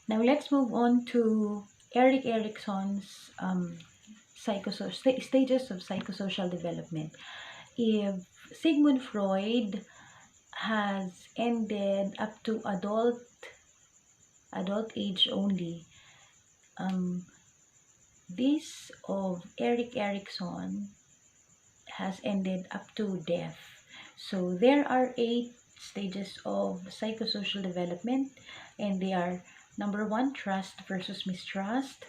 Now let's move on to Erikson's stages of psychosocial development. If Sigmund Freud has ended up to adult age only, this of Erikson has ended up to death. So there are 8 stages of psychosocial development, and they are: number 1, trust versus mistrust;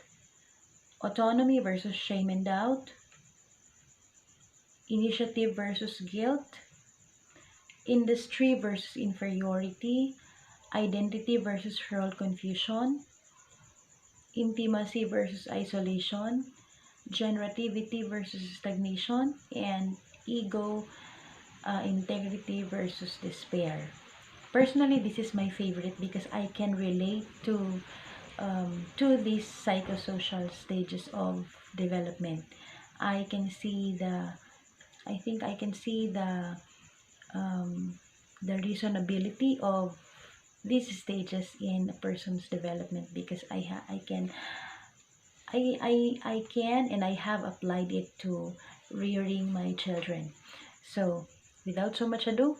autonomy versus shame and doubt; initiative versus guilt; industry versus inferiority; identity versus role confusion; intimacy versus isolation; generativity versus stagnation; and ego, integrity versus despair. Personally, this is my favorite because I can relate to these psychosocial stages of development. I think I can see the reasonability of these stages in a person's development, because I can and I have applied it to rearing my children. So without so much ado,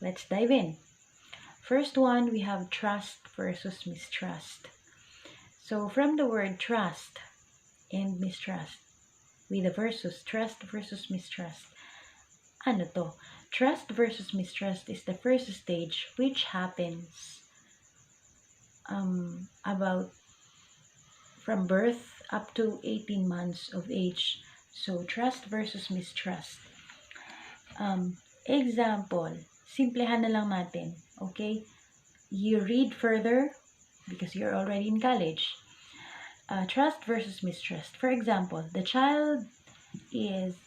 let's dive in. First one, we have trust versus mistrust. So from the word trust and mistrust, with the versus, trust versus mistrust. Ano to? Trust versus mistrust is the first stage, which happens about from birth up to 18 months of age. So trust versus mistrust. Example, simplehan na lang natin, okay? You read further because you're already in college. Trust versus mistrust. For example, the child is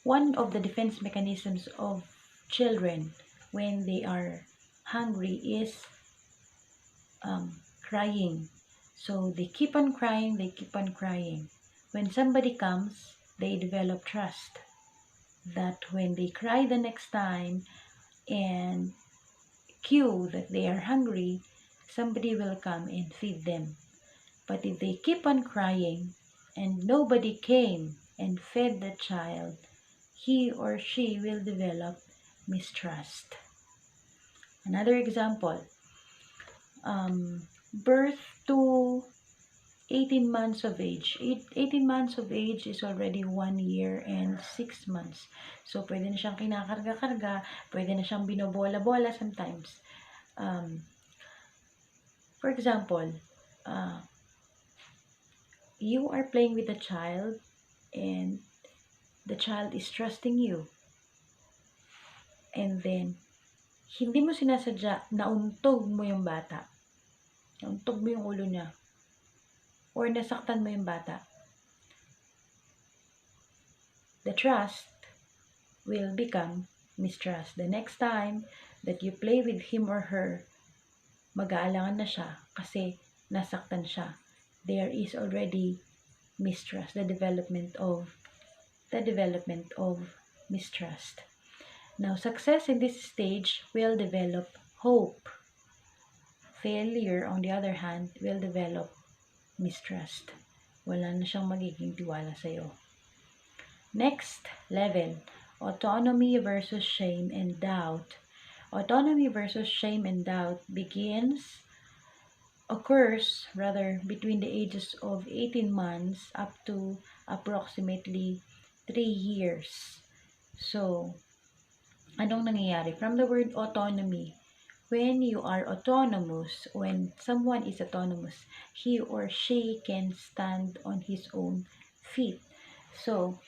one of the defense mechanisms of children when they are hungry is crying. So they keep on crying, they keep on crying. When somebody comes, they develop trust that when they cry the next time and cue that they are hungry, somebody will come and feed them. But if they keep on crying and nobody came and fed the child, he or she will develop mistrust. Another example, birth to 18 months of age. 18 months of age is already 1 year and 6 months. So, pwede na siyang kinakarga-karga, pwede na siyang binobola-bola sometimes. For example, you are playing with a child and the child is trusting you. And then, hindi mo sinasadya, nauntog mo yung bata. Nauntog mo yung ulo niya. Or nasaktan mo yung bata. The trust will become mistrust. The next time that you play with him or her, mag-aalangan na siya kasi nasaktan siya. There is already mistrust, the development of mistrust. Now, success in this stage will develop hope. Failure, on the other hand, will develop mistrust. Wala na siyang magiging tiwala sa'yo. Next level, autonomy versus shame and doubt. Autonomy versus shame and doubt occurs between the ages of 18 months up to approximately 3 years. So, anong nangyayari? From the word autonomy, when you are autonomous, when someone is autonomous, he or she can stand on his own feet. So,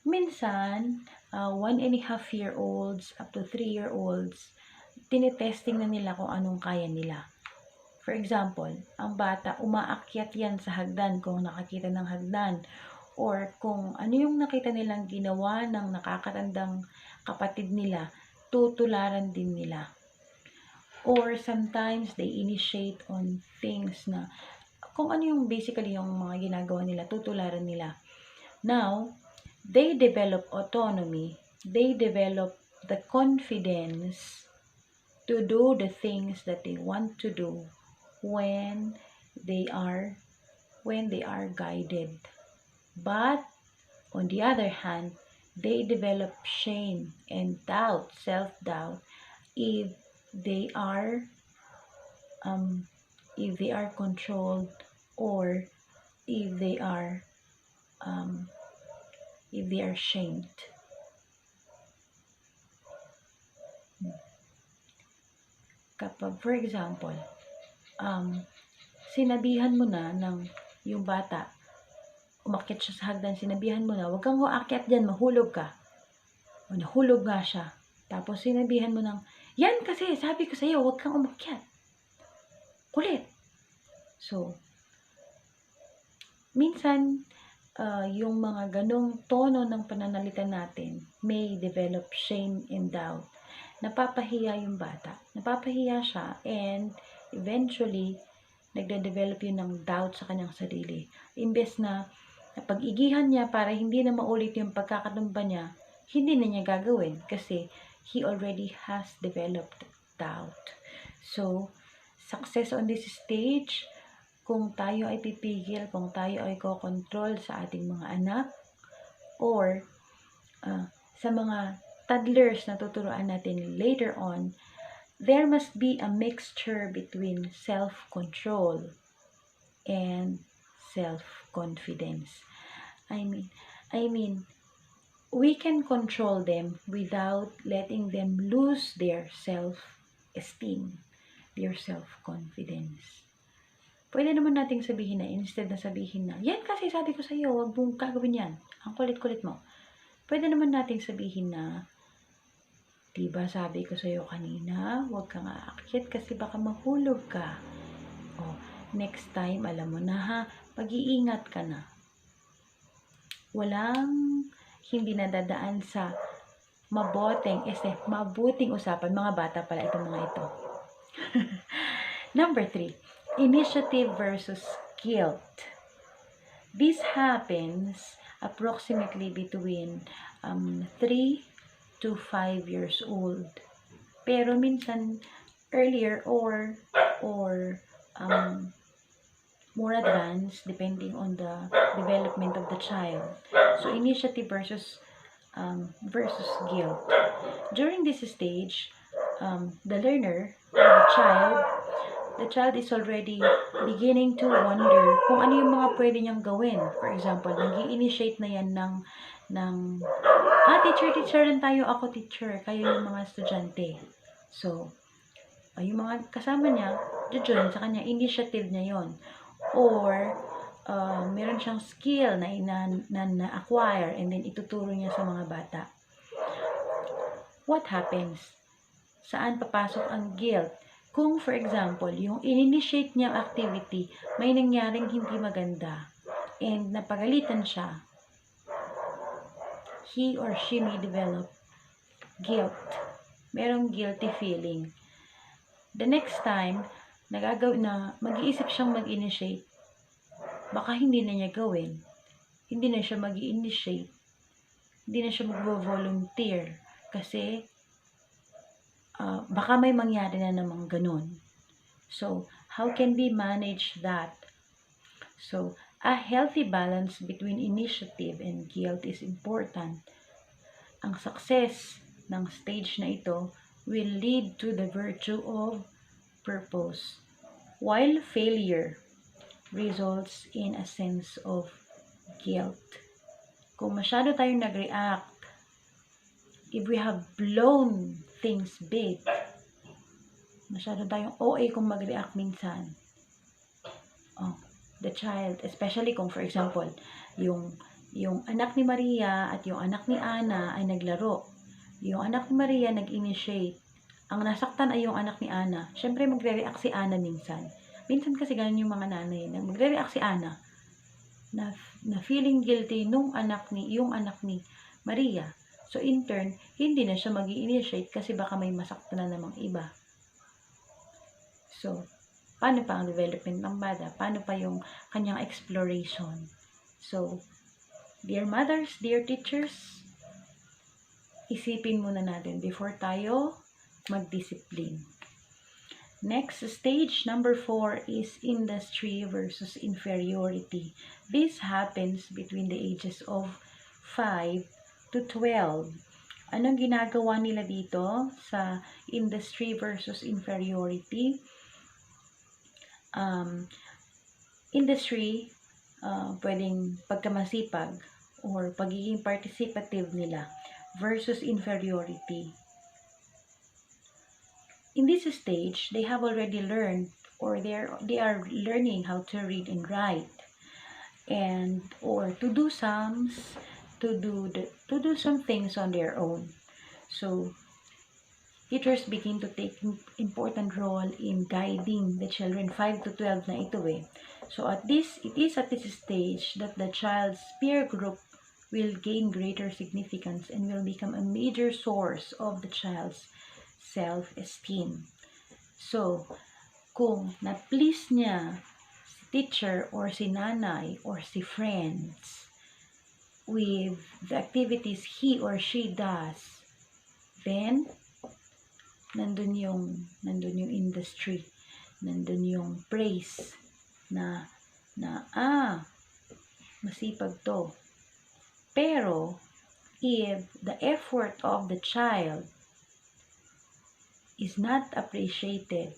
minsan, 1.5-year-olds up to 3-year-olds, tinetesting na nila kung anong kaya nila. For example, ang bata, umaakyat yan sa hagdan kung nakakita ng hagdan. Or kung ano yung nakita nilang ginawa ng nakakatandang kapatid nila, tutularan din nila. Or sometimes they initiate on things na kung ano yung basically yung mga ginagawa nila, tutularan nila. Now, they develop autonomy. They develop the confidence to do the things that they want to do when they are guided. But on the other hand, they develop shame and doubt, self-doubt, if they are controlled, or if they are shamed. Kapag, for example, sinabihan mo na ng yung bata, umakyat siya sa hagdan, sinabihan mo na, huwag kang aakyat dyan, mahulog ka. O nahulog nga siya. Tapos sinabihan mo ng, yan kasi, sabi ko sa'yo, huwag kang umakyat. Kulit. So, minsan, yung mga ganong tono ng pananalita natin may develop shame and doubt. Napapahiya yung bata. Napapahiya siya, and eventually, nagde-develop yun ng doubt sa kanyang sarili. Imbes na pag-igihan niya para hindi na maulit yung pagkakatumba niya, hindi na niya gagawin kasi he already has developed doubt. So, success on this stage, kung tayo ay pipigil, kung tayo ay kokontrol sa ating mga anak, or sa mga toddlers na tuturuan natin later on, there must be a mixture between self-control and self-confidence. I mean, we can control them without letting them lose their self-esteem, their self-confidence. Pwede naman nating sabihin na, instead na sabihin na, yan kasi sabi ko sa'yo, huwag mong gagawin yan. Ang kulit-kulit mo. Pwede naman nating sabihin na, diba sabi ko sa'yo kanina, huwag kang aakyat kasi baka mahulog ka. O, next time, alam mo na ha, mag-iingat ka na. Walang hindi nadadaan sa mabuting usapan. Mga bata pala itong mga ito. Number 3, initiative versus guilt. This happens approximately between 3 to 5 years old. Pero minsan earlier or more advanced depending on the development of the child. So initiative versus guilt. During this stage, the learner or the child is already beginning to wonder kung ano yung mga pwede niyang gawin. For example, nag-i-initiate na yan ng teacher rin tayo, ako teacher, kayo yung mga estudyante. So, yung mga kasama niya, join sa kanya, initiative niya yon. Or, meron siyang skill na acquire, and then ituturo niya sa mga bata. What happens? Saan papasok ang guilt? Kung, for example, yung in-initiate niyang activity, may nangyaring hindi maganda, and napagalitan siya, he or she may develop guilt. Merong guilty feeling. The next time, mag-iisip siyang mag-initiate, baka hindi na niya gawin. Hindi na siya mag-initiate. Hindi na siya mag-volunteer. Kasi, baka may mangyari na namang ganun. So, how can we manage that? So, a healthy balance between initiative and guilt is important. Ang success ng stage na ito will lead to the virtue of purpose, while failure results in a sense of guilt. Kung masyado tayong nag-react, if we have blown things big, masyado tayong OA kung mag-react minsan, the child, especially kung for example, yung anak ni Maria at yung anak ni Ana ay naglaro. Yung anak ni Maria nag-initiate. Ang nasaktan ay yung anak ni Ana. Syempre magre-react si Ana minsan. Minsan kasi ganun yung mga nanay. Magre-react si Ana na feeling guilty yung anak ni Maria. So in turn, hindi na siya mag-initiate kasi baka may masaktan na namang iba. So, paano pa ang development ng bata? Paano pa yung kanyang exploration? So, dear mothers, dear teachers, isipin muna natin before tayo mag-discipline. Next stage, number 4, is industry versus inferiority. This happens between the ages of 5 to 12. Anong ginagawa nila dito sa industry versus inferiority? Industry, pwedeng pagkamasipag or pagiging participative nila versus inferiority. In this stage, they have already learned, or they are learning how to read and write, and or to do sums, to do some things on their own. So teachers begin to take important role in guiding the children 5 to 12 na ito eh. So it is at this stage that the child's peer group will gain greater significance and will become a major source of the child's self-esteem. So, kung na-please niya si teacher or si nanay or si friends with the activities he or she does, then nandun yung industry, nandun yung praise na masipag to. Pero if the effort of the child is not appreciated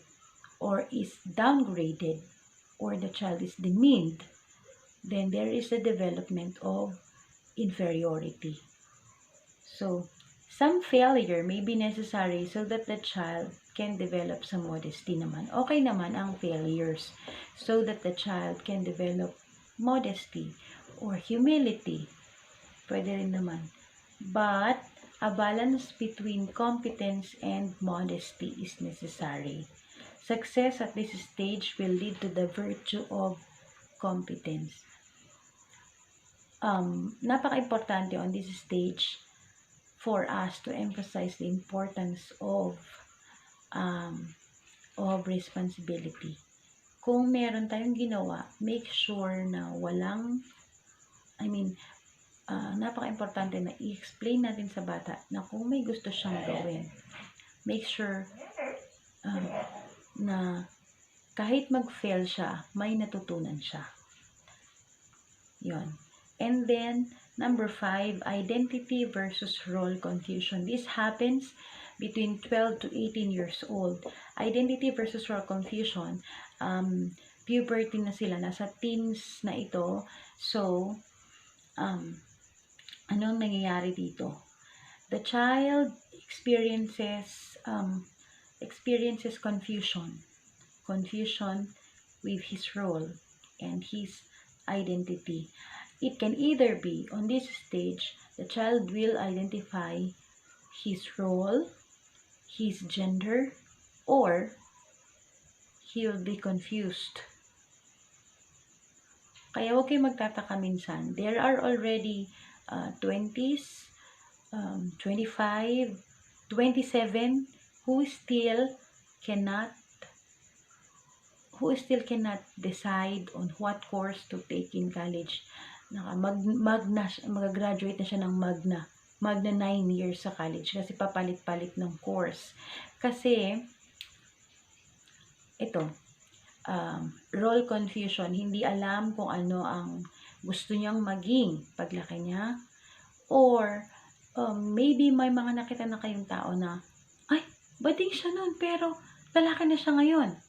or is downgraded or the child is demeaned, then there is a development of inferiority. So, some failure may be necessary so that the child can develop some modesty naman. Okay naman ang failures so that the child can develop modesty or humility. Pwede rin naman. But, a balance between competence and modesty is necessary. Success at this stage will lead to the virtue of competence. Napaka-importante on this stage for us to emphasize the importance of responsibility. Kung meron tayong ginawa, make sure na napaka-importante na i-explain natin sa bata na kung may gusto siyang gawin, make sure na kahit mag-fail siya, may natutunan siya. Yun. And then, number 5, identity versus role confusion. This happens between 12 to 18 years old. Identity versus role confusion, puberty na sila, nasa teens na ito. So, anong nangyayari dito? The child experiences confusion with his role and his identity. It can either be, on this stage, the child will identify his role, his gender, or he will be confused. Kaya huwag kayo magtataka minsan. There are already 20s, 25, 27 who still cannot decide on what course to take in college. Mag-graduate na siya ng magna 9 years sa college kasi papalit-palit ng course. Kasi ito, role confusion, hindi alam kung ano ang gusto niyang maging paglaki niya, or maybe may mga nakita na kayong tao na ay, bading siya nun pero lalaki na siya ngayon.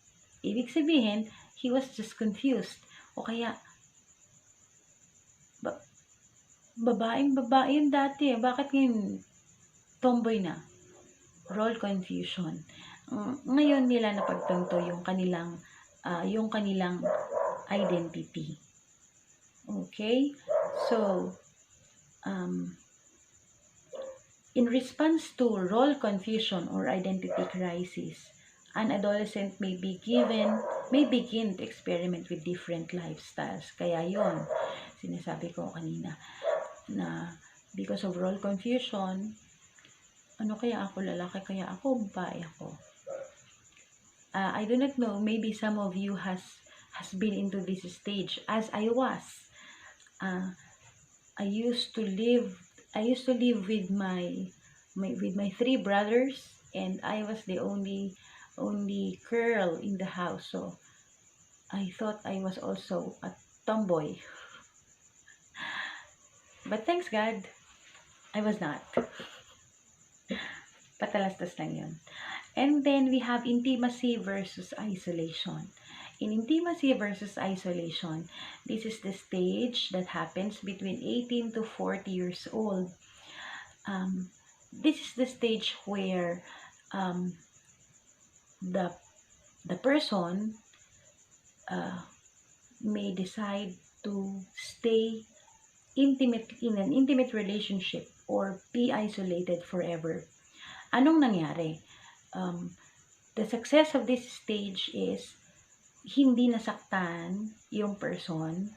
Ibig sabihin, he was just confused. O kaya babae yun dati, bakit ngayon tomboy na? Role confusion. Ngayon nila napagtanto yung kanilang identity. Okay? So, in response to role confusion or identity crisis, an adolescent may begin to experiment with different lifestyles. Kaya yon, sinasabi ko kanina, na because of role confusion, ano kaya ako, lalaki kaya ako, babae ako. I do not know, maybe some of you has been into this stage as I was. I used to live with my 3 brothers, and I was the only only girl in the house. So I thought I was also a tomboy. But thanks God, I was not. Patalastas lang yun. And then we have intimacy versus isolation. In intimacy versus isolation, this is the stage that happens between 18 to 40 years old. This is the stage where the person may decide to stay in an intimate relationship or be isolated forever. Anong nangyari? The success of this stage is hindi nasaktan yung person,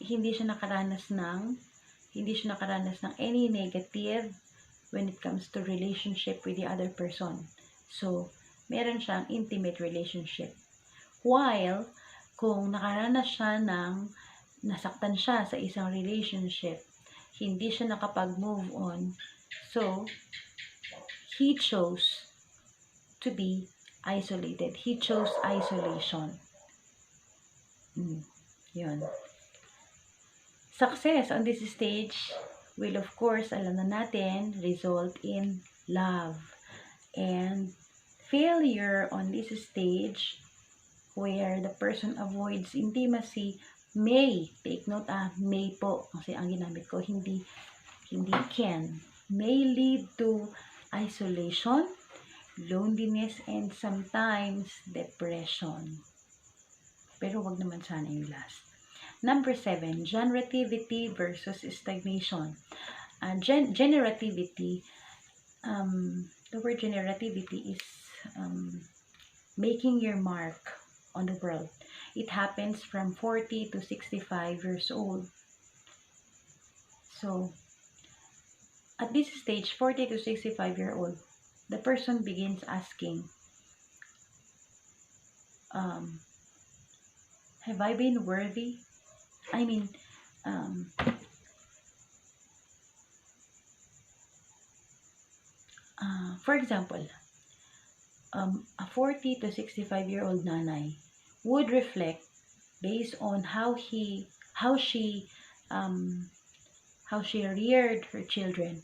hindi siya nakaranas ng any negative when it comes to relationship with the other person. So, meron siyang intimate relationship. While, kung nakaranas siya ng nasaktan siya sa isang relationship, hindi siya nakapag-move on, so, he chose to be isolated. He chose isolation. Yun. Success on this stage will, of course, alam na natin, result in love. And failure on this stage, where the person avoids intimacy, may, take note may po, kasi ang ginamit ko, hindi can, may lead to isolation, loneliness, and sometimes depression. Pero wag naman sana yung last. Number 7, generativity versus stagnation. Generativity, the word generativity is making your mark on the world. It happens from 40 to 65 years old. So, at this stage, 40 to 65-year-old, the person begins asking, have I been worthy? I mean, for example, a 40 to 65-year-old nanay would reflect based on how she reared her children.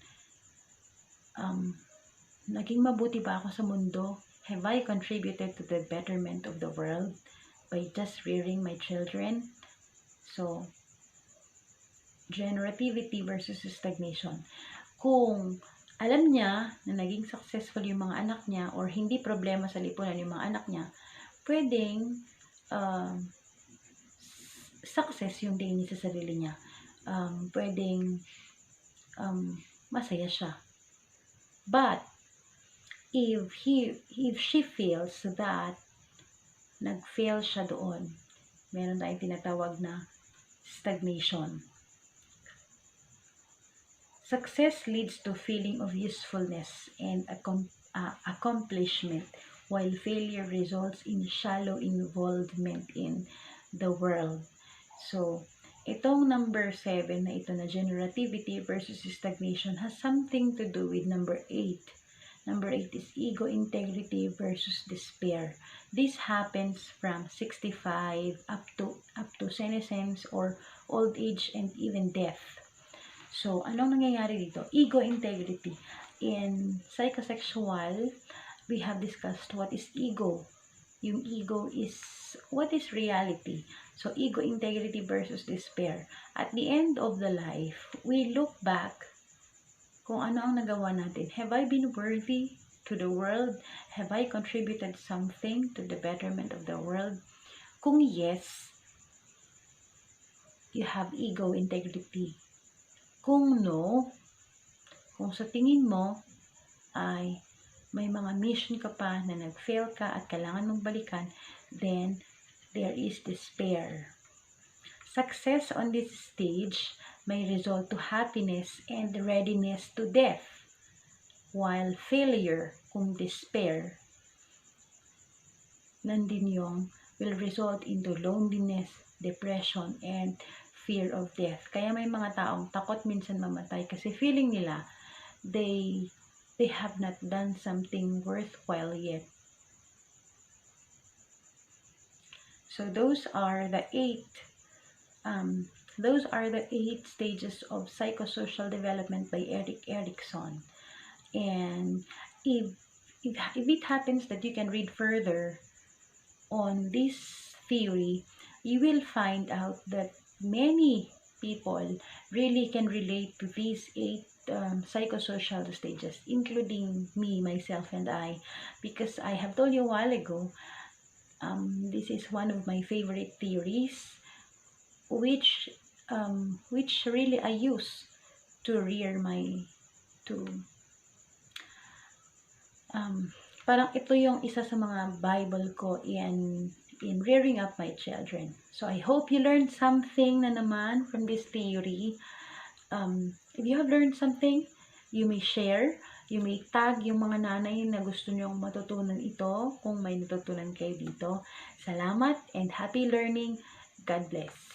Naging mabuti ba ako sa mundo? Have I contributed to the betterment of the world by just rearing my children? So, generativity versus stagnation. Kung alam niya na naging successful yung mga anak niya or hindi problema sa lipunan yung mga anak niya, pwedeng success yung tingin niya sa sarili niya. Pwedeng masaya siya. But if she feels that nag-fail siya doon, meron tayong tinatawag na stagnation. Success leads to feeling of usefulness and accomplishment, while failure results in shallow involvement in the world. So, itong number 7 na ito na generativity versus stagnation has something to do with number 8. Number 8 is ego integrity versus despair. This happens from 65 up to senescence or old age and even death. So, anong nangyayari dito? Ego integrity. In psychosexual, we have discussed what is ego. Yung ego is what is reality. So, ego integrity versus despair. At the end of the life, we look back kung ano ang nagawa natin. Have I been worthy to the world? Have I contributed something to the betterment of the world? Kung yes, you have ego integrity. Kung no, kung sa tingin mo ay may mga mission ka pa na nag-fail ka at kailangan mong balikan, then there is despair. Success on this stage may result to happiness and readiness to death, while failure, kung despair, nandin yung will result into loneliness, depression, and fear of death. Kaya may mga taong takot minsan mamatay kasi feeling nila they have not done something worthwhile yet. So those are the eight stages of psychosocial development by Erikson. And if it happens that you can read further on this theory, you will find out that many people really can relate to these eight psychosocial stages, including me, myself, and I, because I have told you a while ago, this is one of my favorite theories, which really I use to rear my to parang ito yung isa sa mga Bible ko in rearing up my children. So I hope you learned something na naman from this theory. If you have learned something, you may share, you may tag yung mga nanay na gusto nyong matutunan ito kung may natutunan kayo dito. Salamat and happy learning. God bless.